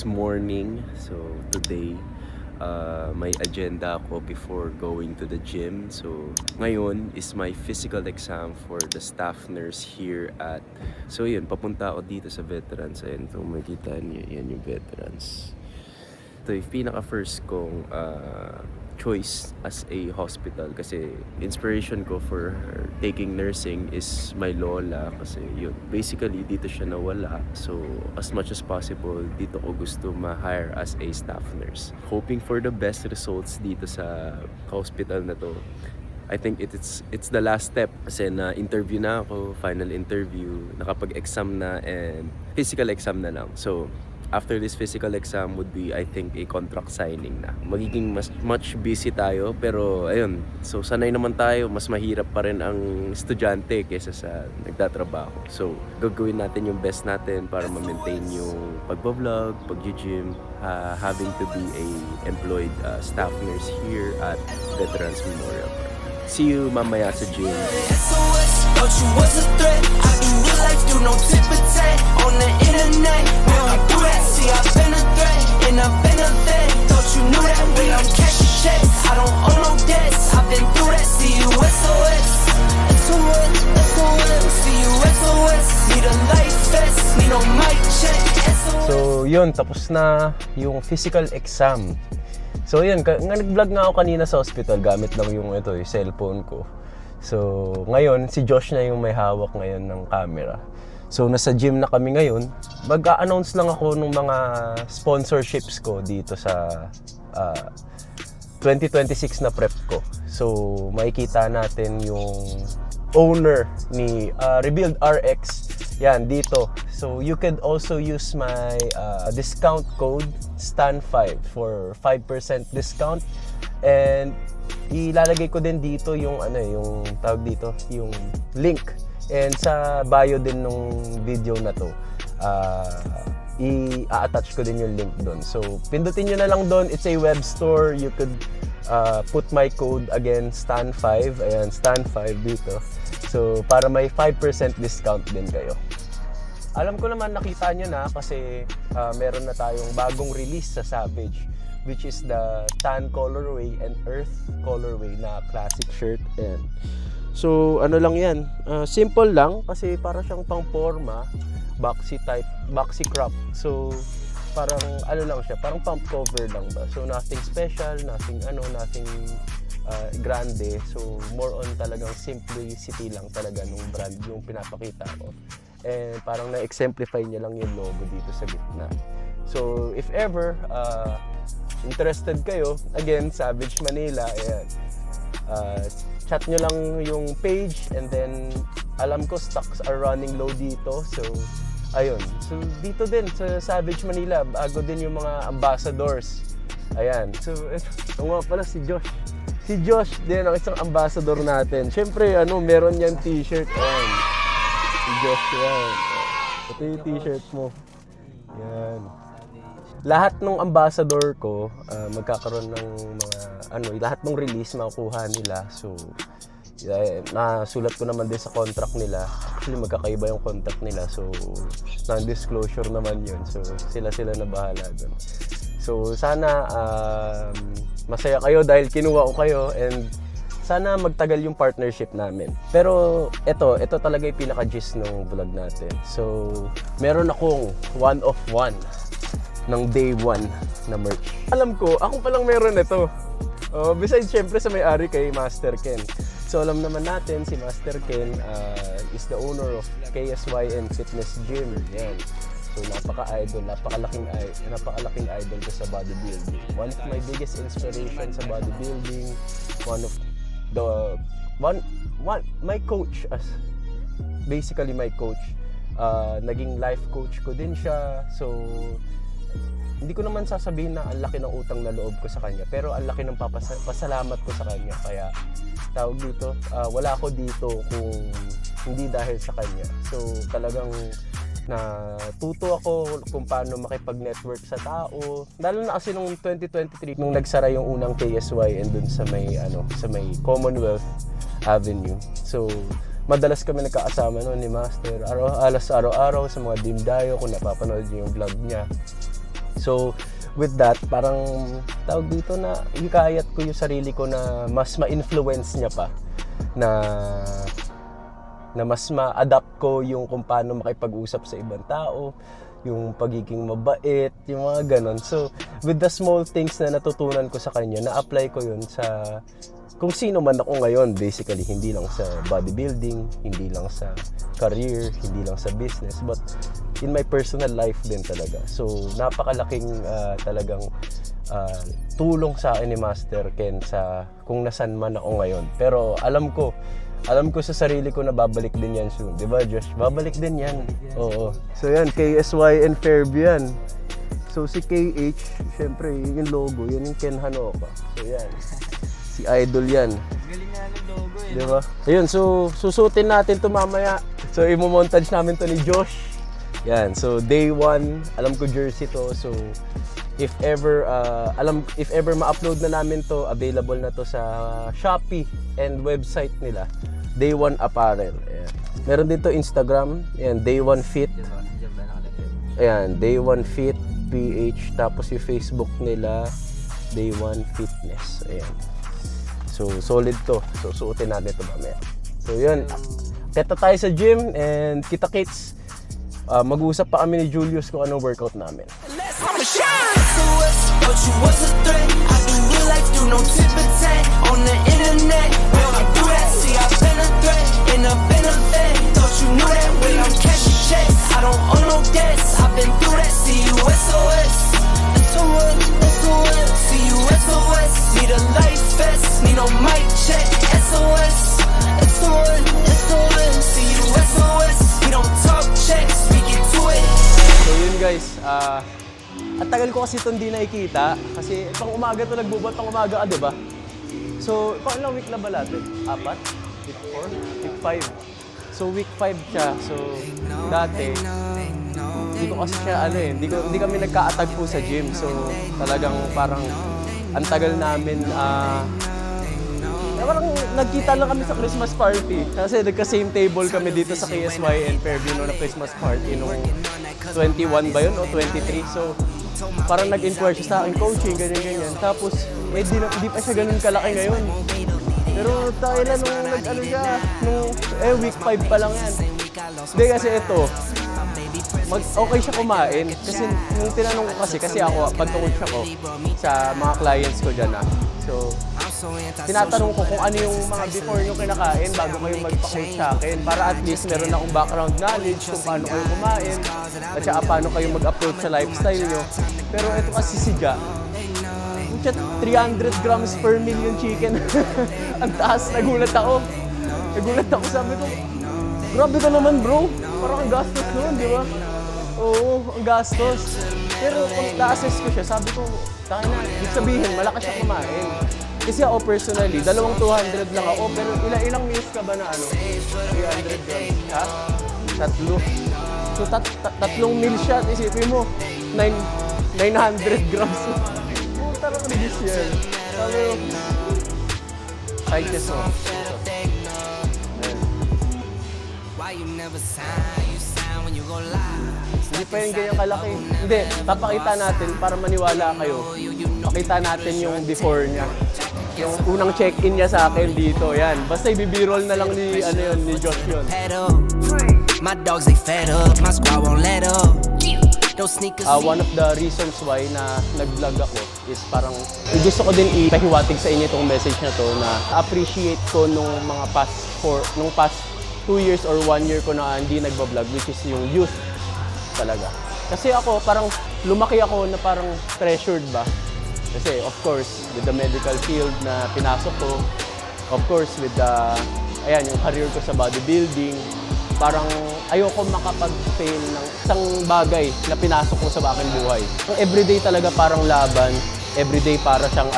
Morning. So today, may agenda ako before going to the gym. So ngayon is my physical exam for the staff nurse here at... So yun, papunta ako dito sa veterans. Ayan, kung makikita niyo, yan yung veterans. Ito yung pinaka-first kong choice as a hospital kasi inspiration ko for taking nursing is my lola kasi yun, basically dito siya nawala, so as much as possible dito ko gusto ma-hire as a staff nurse, hoping for the best results dito sa hospital na to. I think it's the last step kasi na interview na ako, final interview, nakapag-exam na, and physical exam na lang. So after this physical exam would be, I think, a contract signing na. Magiging much busy tayo, pero ayun, so sanay naman tayo, mas mahirap pa rin ang estudyante kaysa sa nagtatrabaho. So gagawin natin yung best natin para ma-maintain yung pagbablog, pag-gym, having to be a employed staff nurse here at Veterans Memorial Park. See you mamaya sa gym. SOS, thought you was a threat. I do real life, do no tip for tat on the internet. We don't do that. See, I've been a threat and I've been a vet. Thought you knew that when I'm cashing checks. I don't owe no debts. I've been through that. See you SOS, SOS, SOS. See you SOS. Need a life vest, need no mic check. SOS. So yun, tapos na yung physical exam. So yun, nag-vlog nga ako kanina sa hospital gamit lang yung cellphone ko. So ngayon, si Josh na yung may hawak ngayon ng camera. So nasa gym na kami ngayon. Mag-a-announce lang ako ng mga sponsorships ko dito sa 2026 na prep ko. So makikita natin yung owner ni Rebuild RX. Yan, dito. So you could also use my discount code STAN5 for 5% discount. And ilalagay ko din dito yung yung tawag dito, yung link. And sa bio din nung video na to, i-attach ko din yung link doon. So pindutin nyo na lang doon. It's a web store. You could put my code again, STAN5. Ayan, STAN5 dito. So para may 5% discount din kayo. Alam ko naman nakita nyo na kasi meron na tayong bagong release sa Savage, which is the tan colorway and earth colorway na classic shirt. And so ano lang yan, simple lang kasi para siyang pang forma, boxy type, boxy crop. So parang lang siya, parang pump cover lang ba. So nothing special, nothing grande. So more on talagang simplicity lang talaga nung brand yung pinapakita ko. And parang na-exemplify niya lang yung logo dito sa gitna. So if ever interested kayo, again, Savage Manila, ayan, chat nyo lang yung page, and then alam ko stocks are running low dito. So ayun, so dito din sa Savage Manila, bago din yung mga ambassadors. Ayan, so ito nga pala si Josh. Si Josh din ang isang ambassador natin. Siyempre, meron yan t-shirt. Ayan. Si Josh yan. Ito yung t-shirt mo. Yan. Lahat ng ambassador ko, magkakaroon ng mga, lahat ng release makukuha nila. So, nasulat ko naman din sa contract nila. Actually, magkakaiba yung contract nila. So, non-disclosure naman yun. So, sila na bahala dun. So, sana masaya kayo dahil kinuha ko kayo, and sana magtagal yung partnership namin. Pero ito talaga yung pinaka-gist ng vlog natin. So, meron akong one of one ng day one na merch. Alam ko, ako palang meron ito. Besides, syempre sa may-ari kay Master Ken. So, alam naman natin, si Master Ken is the owner of KSYN Fitness Gym. Yan. So, napakalaking idol ko sa bodybuilding. One of my biggest inspiration sa bodybuilding, my coach, basically my coach, naging life coach ko din siya. So hindi ko naman sasabihin na ang laki ng utang na loob ko sa kanya, pero ang laki ng pasalamat ko sa kanya. Kaya tawag dito, wala ako dito kung hindi dahil sa kanya. So talagang natuto ako kung paano makipag-network sa tao. Lalo na kasi nung 2023 nung nagsara yung unang KSYN dun sa may Commonwealth Avenue. So madalas kami nagkakasama noon ni Master. Araw-araw sa mga dimdayo, kung napapanood niyo yung vlog niya. So, with that, parang tawag dito na hikayat ko yung sarili ko na mas ma-influence niya pa na mas ma-adapt ko yung kung paano makipag-usap sa ibang tao, yung pagiging mabait, yung mga ganon. So, with the small things na natutunan ko sa kanya, na-apply ko yun sa kung sino man ako ngayon, basically, hindi lang sa bodybuilding, hindi lang sa career, hindi lang sa business, but in my personal life din talaga. So, napakalaking talagang tulong sa akin ni Master Ken sa kung nasan man ako ngayon. Pero alam ko sa sarili ko na babalik din yan soon. Diba, Josh? Babalik din yan. Oo. So, yan, KSY and Fairview yan. So, si KH, syempre, yung logo, yun yung Ken Hanoka. So, yan. Si Idol yan. Galing nga ng logo eh. Diba? Ayun, so susutin natin to mamaya. So i-montage namin to ni Josh. Yan, so day 1, alam ko jersey to. So if ever ma-upload na namin to, available na to sa Shopee and website nila. Day 1 Apparel. Ayan. Meron din to Instagram. Ayan, Day 1 Fit. Diyan ba nakalagay? Ayan, Day 1 Fit PH. Tapos yung Facebook nila, Day 1 Fitness. Ayan. So, solid to. So, suotin natin ito mamaya. So, yun. Teta tayo sa gym and kita-kits. Mag-uusap pa kami ni Julius kung anong workout namin. I'ma shine. Thought you was a threat. I do real life, do no tip and tag on the internet. When I do that, see I've been a threat and I've been a vet. Thought you knew that when I'm cashing checks. I don't owe no debts. I've been through that. See you SOS. SOS, SOS. See you SOS. Need a life vest. Need no mic check. SOS. SOS, SOS. See you SOS. We don't talk checks. We get to it. So, yun guys. At tagal ko kasi ito hindi nakikita. Kasi pang umaga ito nagbubot, pang umaga di ba? So, pang ilang week na ba natin? 4? Week 4? Week 5. So, week 5 siya. So, dati, hindi ko kasi siya, hindi kami nagka-atag po sa gym. So, talagang parang, ang tagal namin, parang nagkita lang kami sa Christmas party. Kasi nagka-same table kami dito sa KSY and Fairview na Christmas party nung 21 ba yun o 23. So, parang nag-inquire siya sa akin, coaching, ganyan-ganyan. Tapos, di pa siya ganun kalaki ngayon. Pero tayo na nung week 5 pa lang yan. Hindi kasi ito, okay siya kumain. Kasi nung tinanong ko kasi ako, pagka-coach ako sa mga clients ko dyan So, tinatanong ko kung ano yung mga before nyo kinakain bago kayo magpa-coach sa akin. Para at least meron akong background knowledge kung paano kayo kumain at saka paano kayo mag-approach sa lifestyle nyo. Pero ito kasi si Ja, 300 grams per million chicken. Ang taas, nagulat ako. Sabi ko, grabe ka naman bro. Parang ang gastos nun, di ba? Oo, ang gastos. Pero kung na-assess ko siya, sabi ko, taka na, ibig sabihin, malakas siya kumain. Kasi ako personally, 200 lang ako, pero ilang meals ka ba na 300 grams? Ha? 3. So, tatlong meals siya, isipin mo, 900 grams. Tarang this year. Sabi ko, sightest mo. Hindi pa yung ganyan kalaki. Hindi, papakita natin para maniwala kayo. Pakita natin yung before niya. Yung unang check-in niya sa akin dito. Yan. Basta i-b-roll na lang ni Josh yun. My dogs they fed up, my squad won't let up. One of the reasons why na nag-vlog ako is parang gusto ko din ipahiwatig sa inyo itong message na to na appreciate ko nung mga past 2 years or 1 year ko na hindi nagbablog, which is yung youth talaga. Kasi ako parang lumaki ako na parang pressured ba? Kasi of course with the medical field na pinasok ko, of course with the yung career ko sa bodybuilding, parang ayoko makapag-fail ng isang bagay na pinasok ko sa aking buhay. Everyday talaga parang laban, everyday para siyang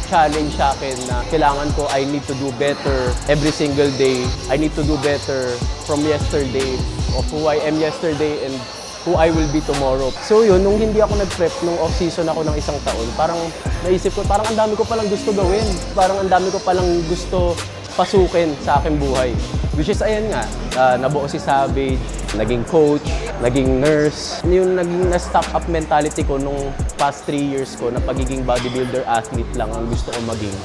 challenge sa akin na kailangan ko, I need to do better every single day. I need to do better from yesterday, of who I am yesterday and who I will be tomorrow. So yun, nung hindi ako nag-prep, nung off-season ako ng isang taon, parang naisip ko, parang ang dami ko palang gusto gawin. Parang ang dami ko palang gusto pasukin sa aking buhay. Which is, ayan nga, nabuo si Savage, naging coach, naging nurse. Yung naging na-stock up mentality ko nung past 3 years ko na pagiging bodybuilder athlete lang ang gusto ko maging.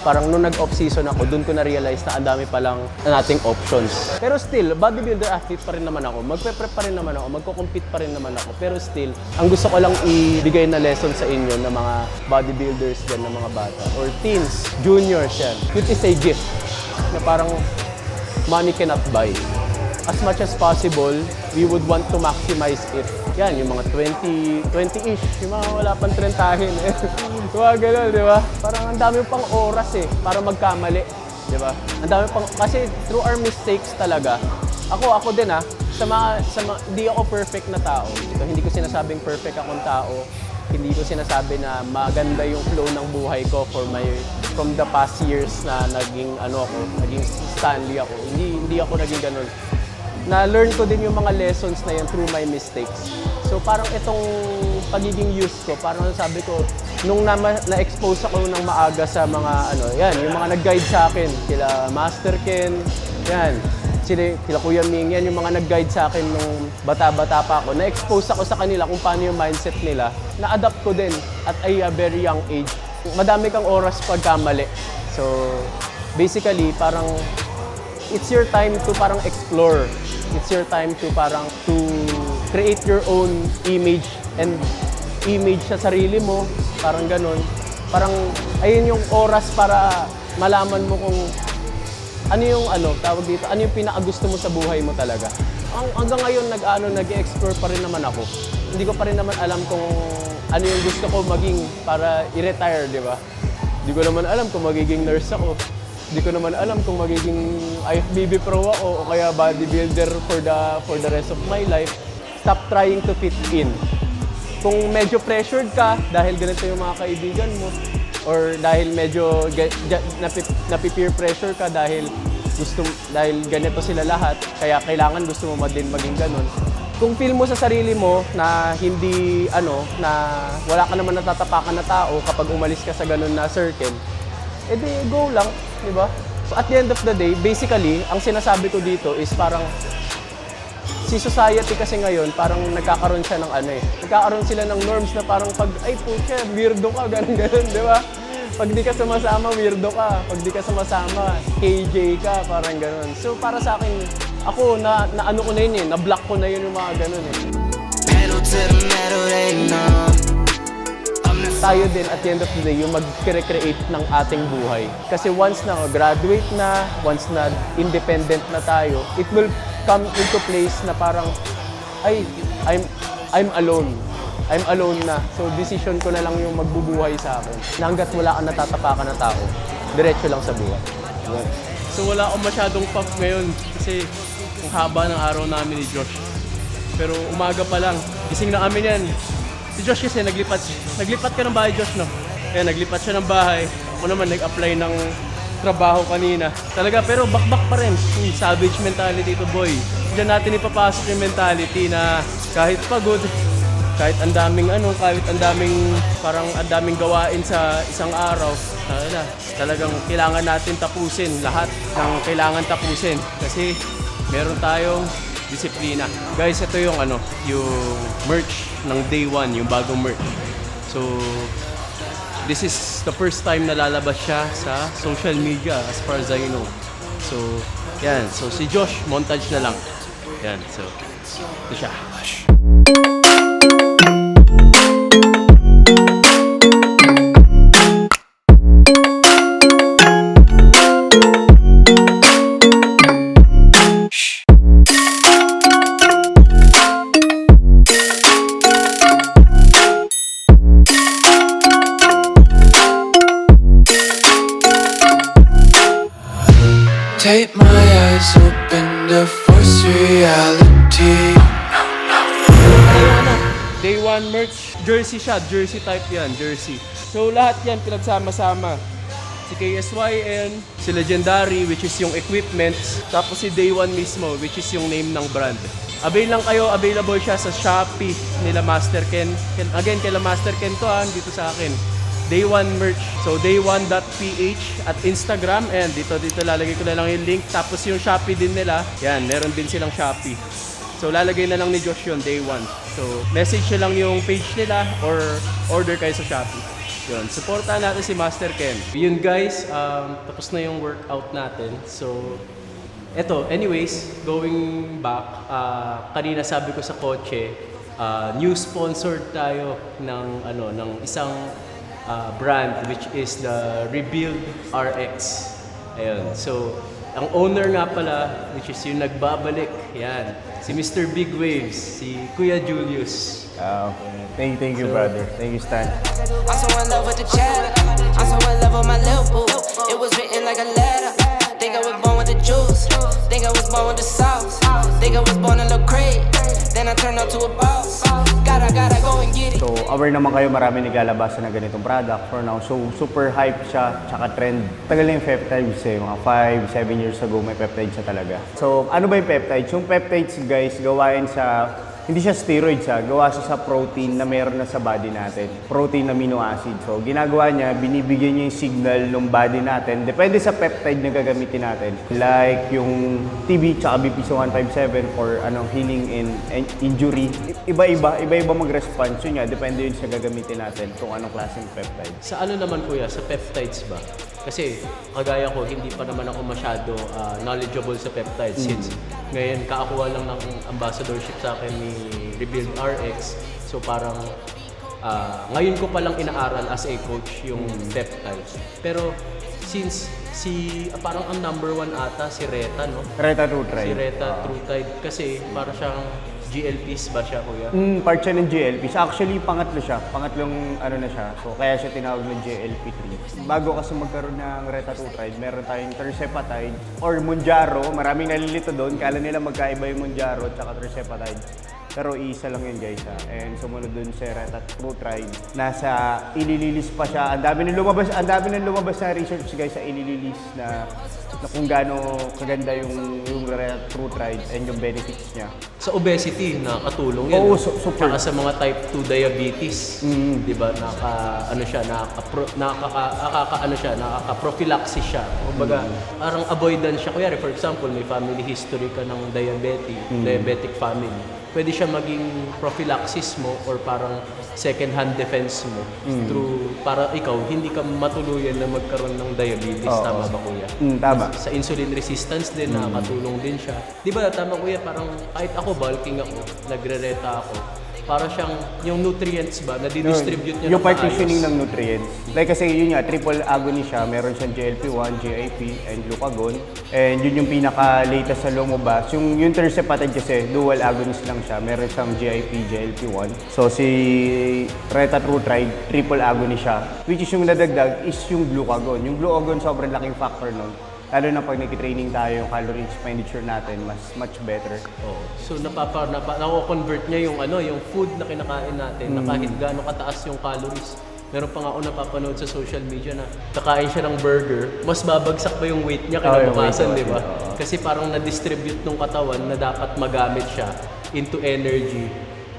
Parang nung nag-off-season ako, doon ko na-realize na ang dami palang nating options. Pero still, bodybuilder athlete pa rin naman ako. Magpe-prep pa rin naman ako, magko-compete pa rin naman ako. Pero still, ang gusto ko lang ibigay na lesson sa inyo ng mga bodybuilders dyan, ng mga bata. Or teens, juniors yan. It is a gift na parang money cannot buy. As much as possible, we would want to maximize it. Yan, yung mga 20-ish, yung mga wala pang trentahin. Diba, gano'n, di ba? Parang ang dami pang oras para magkamali. Di ba? Ang dami pang, kasi through our mistakes talaga, ako din hindi ako perfect na tao. Hindi ko sinasabing perfect akong tao. Hindi ko sinasabi na maganda yung flow ng buhay ko from the past years na naging Stanley ako. Hindi ako naging ganun. Na-learn ko din yung mga lessons na yan through my mistakes. So parang itong pagiging youth ko, parang sabi ko, nung na-expose ako ng maaga sa mga yung mga nag-guide sa akin, kila Master Ken, yan, kila Kuya Ming, yan yung mga nag-guide sa akin nung bata-bata pa ako. Na-expose ako sa kanila kung paano yung mindset nila. Na-adapt ko din at a very young age. Madami kang oras pagkamali. So basically, parang it's your time to parang explore. It's your time to parang to create your own image sa sarili mo. Parang ganun. Parang ayun yung oras para malaman mo kung ano yung tawag dito, ano yung pinakagusto mo sa buhay mo talaga. Hanggang ngayon nag-explore pa rin naman ako. Hindi ko pa rin naman alam kung ano yung gusto ko maging para i-retire, di ba? Hindi ko naman alam kung magiging nurse ako. Hindi ko naman alam kung magiging IFBB pro ako o kaya bodybuilder for the rest of my life. Stop trying to fit in. Kung medyo pressured ka dahil ganito yung mga kaibigan mo or dahil medyo napi-peer pressure ka dahil ganito sila lahat, kaya kailangan gusto mo din maging ganun. Kung feel mo sa sarili mo na hindi na wala ka naman natatapakan na tao kapag umalis ka sa ganun na circle, edi go lang, di ba? So at the end of the day, basically, ang sinasabi ko dito is parang si society kasi ngayon, parang nagkakaroon siya ng nagkakaroon sila ng norms na parang pag, ay pucha, weirdo ka, ganun, di ba? Pag di ka sumasama, weirdo ka. Pag di ka sumasama, KJ ka, parang ganun. So para sa akin, ako, ko na yun na-block ko na yun yung mga ganun Pedal to the metal, they know. Tayo din at the end of the day yung mag-create ng ating buhay. Kasi once na graduate na, once na independent na tayo, it will come into place na parang, ay, I'm alone. I'm alone na. So decision ko na lang yung magbubuhay sa akin. Na hanggat wala kang natatapakan na tao, diretso lang sa buhay. Yeah. So wala akong masyadong puff ngayon kasi ang haba ng araw namin ni Josh. Pero umaga pa lang, gising na kami niyan. Si Josh kasi naglipat ka ng bahay, Josh, no? Kaya naglipat siya ng bahay. Ako naman nag-apply ng trabaho kanina. Talaga, pero bakbak pa rin. Savage mentality to, boy. Diyan natin ipapasok yung mentality na kahit pagod, kahit ang daming parang ang daming gawain sa isang araw, talagang kailangan natin tapusin lahat ng kailangan tapusin kasi meron tayong disiplina. Guys, ito yung yung merch ng Day One, yung bagong merch. So, this is the first time na lalabas siya sa social media as far as I know. So, yan. So, si Josh, montage na lang. Yan. So, ito siya. Take my eyes open to force reality. Day One merch. Jersey siya. Jersey type yan. Jersey. So lahat yan pinagsama-sama. Si KSYN, si Legendary, which is yung equipment. Tapos si Day One mismo, which is yung name ng brand. Available siya sa Shopee nila Master Ken. Again, kila Master Ken to dito sa akin. Day One merch. So day1.ph at Instagram, and dito lalagay ko na lang yung link. Tapos yung Shopee din nila, yan, meron din silang Shopee. So lalagay na lang ni Josh yun day 1. So message nyo lang yung page nila or order kayo sa Shopee. Yun, supportahan natin si Master Ken. Yun guys, tapos na yung workout natin. So eto, anyways, going back, kanina sabi ko sa kotse, new sponsored tayo ng isang brand which is the Rebuild RX. Ayun. So, ang owner nga pala, which is yung nagbabalik, yan, si Mr. Big Waves, si Kuya Julius. Okay. Thank you, brother. Thank you, Stan. I'm so in love with the chatter. I'm so in love with my little boo. It was written like a letter. Think I was born with the juice. Think I was born with the sauce. Think I was born a little crate. Then I turned up to a boss. Gotta go and get it. So, aware naman kayo, marami naglalabasan ng ganitong product for now. So, super hype siya, tsaka trend. Tagal na yung peptides eh, mga 5-7 years ago may peptides siya talaga. So, ano ba yung peptides? Yung peptides, guys, gawain sa hindi siya steroid siya, gawa siya sa protein na meron na sa body natin. Protein amino acid. So, ginagawa niya, binibigyan niya yung signal ng body natin. Depende sa peptide na gagamitin natin. Like yung TB tsaka BPC 157 for healing and injury. Iba-iba mag-response yun nga. Depende yun sa gagamitin natin kung anong klaseng peptide. Sa ano naman kuya, sa peptides ba? Kasi kagaya ko, hindi pa naman ako masyado knowledgeable sa peptides since ngayon kakakuha lang ng ambassadorship sa akin ni Rebuild RX. So parang ngayon ko palang inaaral as a coach yung peptides. Pero since parang ang number 1 ata si Reta, no? Reta True Try. Si Reta True Tide kasi para siyang GLPs ba siya, kuya? Part siya ng GLPs. Actually, pangatlo siya. Pangatlong na siya. So, kaya siya tinawag ng GLP-3. Bago kasi magkaroon ng Retatrutide, meron tayong Tirzepatide or Mounjaro. Maraming nalilito doon. Kala nila magkaiba yung Mounjaro at Tirzepatide. Pero isa lang yun, guys. And sumunod dun si Retatrutide. Nasa ilililis pa siya. Ang dami nang lumabas na research, guys, sa ilililis na kung gaano kaganda yung Retatrutide and yung benefits niya. Sa obesity, nakakatulong yan. Oo, no? super. Tsaka sa mga type 2 diabetes, di ba, nakaka-prophylaxis siya. Kumbaga, parang avoidance siya. Kuya, for example, may family history ka ng diabetic family. Pwede siya maging prophylaxis mo or parang second-hand defense mo through, para ikaw, hindi ka matuluyan na magkaroon ng diabetes. Tama ba, kuya? Tama. Sa insulin resistance din, nakakatulong din siya. Di ba, tama kuya, parang kahit ako, bulking ako, nagre-reta ako, para siyang yung nutrients ba, na didistribute niya yung ng partitioning maayos. ng nutrients. Like kasi yun nga, triple agonist siya. Meron siyang GLP-1, GIP, and glucagon. And yun yung pinaka-latest sa lumabas. Yung Tirzepatide kasi, dual agonist lang siya. Meron siyang GIP, GLP-1. So si Retatrutide, triple agonist siya. Which is yung nadagdag is yung glucagon. Yung glucagon, sobrang laking factor nun. Lalo na pag nag-training tayo, yung calorie expenditure natin, much better. Oh. So nako-convert niya yung yung food na kinakain natin na kahit gaano kataas yung calories. Meron pa nga ako napapanood sa social media na kakain siya ng burger, mas babagsak pa yung weight niya kinabukasan, di ba? Kasi parang na-distribute ng katawan na dapat magamit siya into energy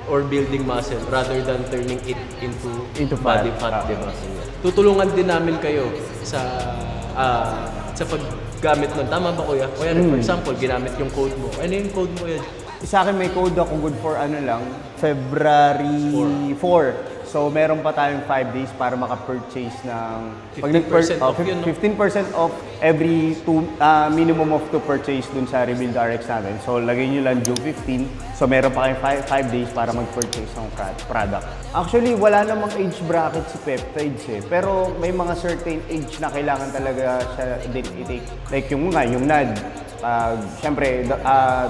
or building muscle rather than turning it into body fat, di ba? Tutulungan din namin kayo sa paggamit nun. Tama ba, kuya? Kuya, for example, ginamit yung code mo. Ano yung code mo, kuya? Sa akin may code ako good for February 4. So meron pa tayong 5 days para maka-purchase ng 15% off yun, no? 15% off every minimum of 2 purchase dun sa Rebuild RX natin. So lagay nyo lang June 15. So meron pa kayong 5 days para mag-purchase ng product. Actually, wala namang age bracket si peptides eh. Pero may mga certain age na kailangan talaga siya din i-take. Like yung NAD. Siyempre,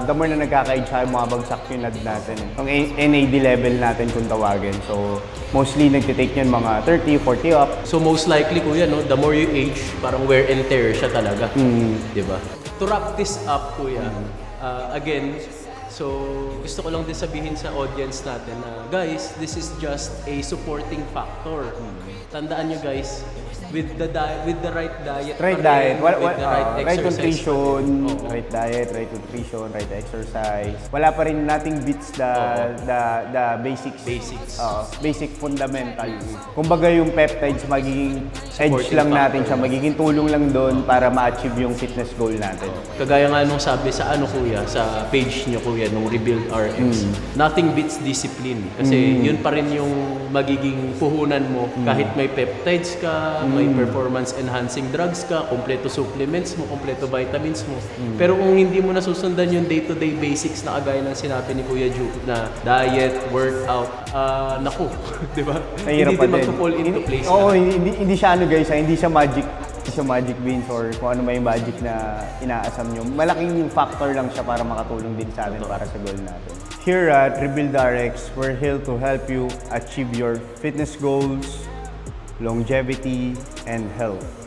the more na nagkaka-age siya, mabagsak yung NAD natin. Yung NAD level natin kung tawagin. So, mostly nagtitake niyan mga 30, 40 up. So most likely, kuya, no, the more you age, parang wear and tear siya talaga. Di ba? To wrap this up, kuya, again, so gusto ko lang din sabihin sa audience natin na, guys, this is just a supporting factor. tandaan nyo guys, with the right diet, Right pa diet, rin, with the right right exercise pa nutrition, rin. Oo. right diet, right nutrition, right exercise. Wala pa rin nating beats the basics. Basics. Basic fundamentals. Kumbaga yung peptides magiging edge Supporting lang natin factor. siya, magiging tulong lang doon para ma-achieve yung fitness goal natin. Kagaya nga nung sabi sa kuya, sa page niyo kuya, nung Rebuild RX, nothing beats discipline. Kasi yun pa rin yung magiging puhunan mo kahit may peptides ka, may performance enhancing drugs ka, kompleto supplements mo, kompleto vitamins mo. Pero kung hindi mo nasusundan yung day-to-day basics na kagaya ng sinabi ni Kuya Ju na diet, workout, naku, di ba? Mahirap Hindi pa din din. magpo-fall into place. Oo, lahat. hindi siya guys, hindi siya magic beans or kung ano may magic na inaasam nyo. Malaking factor lang siya para makatulong din sa atin para sa goal natin. Here at Rebuild RX, we're here to help you achieve your fitness goals, longevity, and health.